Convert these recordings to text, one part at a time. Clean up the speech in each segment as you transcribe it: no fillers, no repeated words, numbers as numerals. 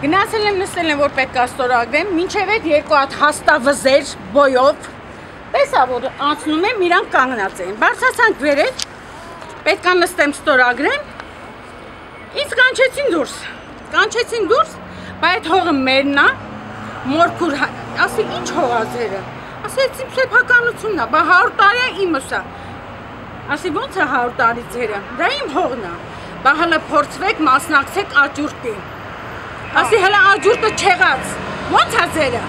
Գնացել եմ նստել եմ, որ պետք է ստորագրեմ, մինչև այդ երկու հատ հաստավզեր բոյով, տեսա, որ անցնում եմ, իրանք կանգնած էին, բարձացանք վերև, պետք է նստեմ ստորագրեմ, ինձ կանչեցին դուրս, բա այդ հողը մերն է, մորքուր, ասի ինչ հողազերը, ասի այդ իմ սեփականությունն է, բա 100 տարի է իմս է, ասի ոնց է 100 տարի ձերը, դա իմ հողն է, բա հələ փորձվեք, մասնակցեք աճուրդի, ասի հələ աճուրդը չեղած, ոնց է ձերը,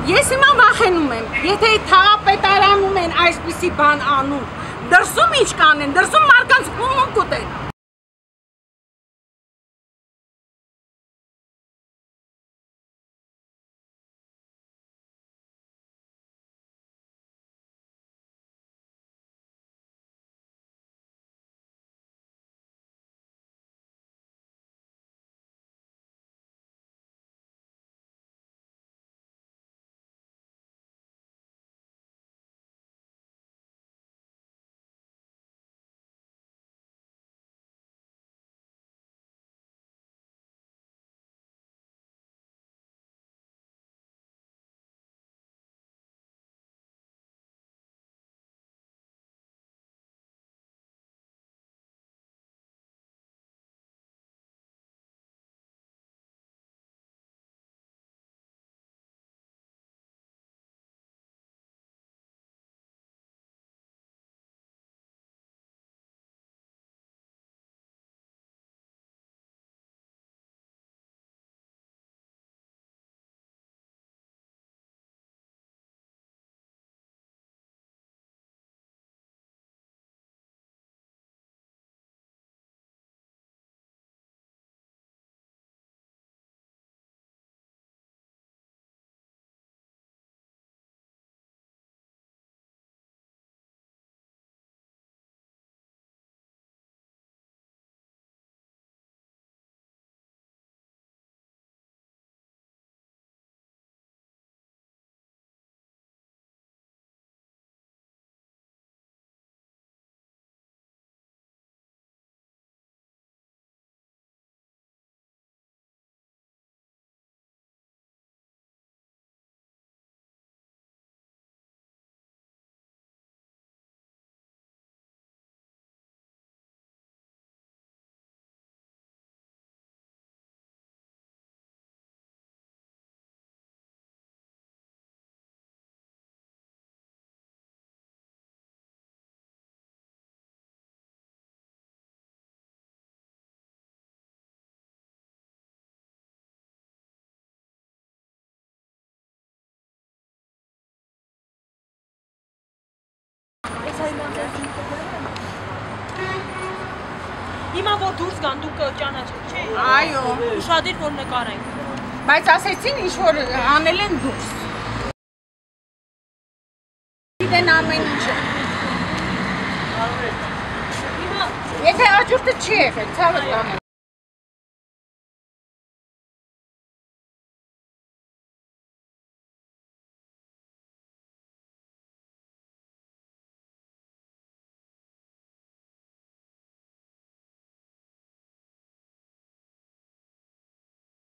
ես հիմա վախենում եմ, եթե թաղապետարանում են այսպիսի բան անում, դրսում ինչ կանեն, դրսում մարկանց հունք ուտեն, Հիմա որ դուրս գան, դուք ճանաչեք, չէ՞։ Այո։ Ուշադիր որ նկարենք։ Բայց ասեցին ինչ որ անել են դուրս։ Գիտեն ամեն ինչը։ Եթե աճուրդը չի եղել, ցավը տանը։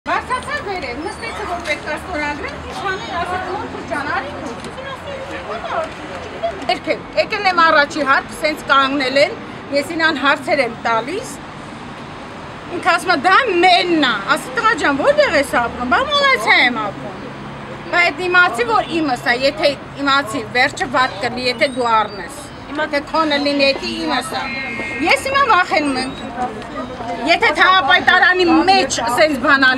Բարձացան վերև, նստեցը որ պետք է ստորագրեմ, իշխանել ասել մորքուր ջան, արին ու, եկել եմ առաջի հարկ, սենց կանգնել են, ես ինան հարցեր եմ տալիս, ինք ասում է դա մենն է, ասի տղա ջան, որտեղ ես ապրում, բա մոլացիա եմ ապրում, բա այդ իմացի որ իմս է, եթե իմացի վերջը վատ կլի, եթե դու առնես, եթե քոնը լինի էտի իմս է, ես հիմա վախենում եմ, եթե թաղապայտարանի մեջ սենց բանանի,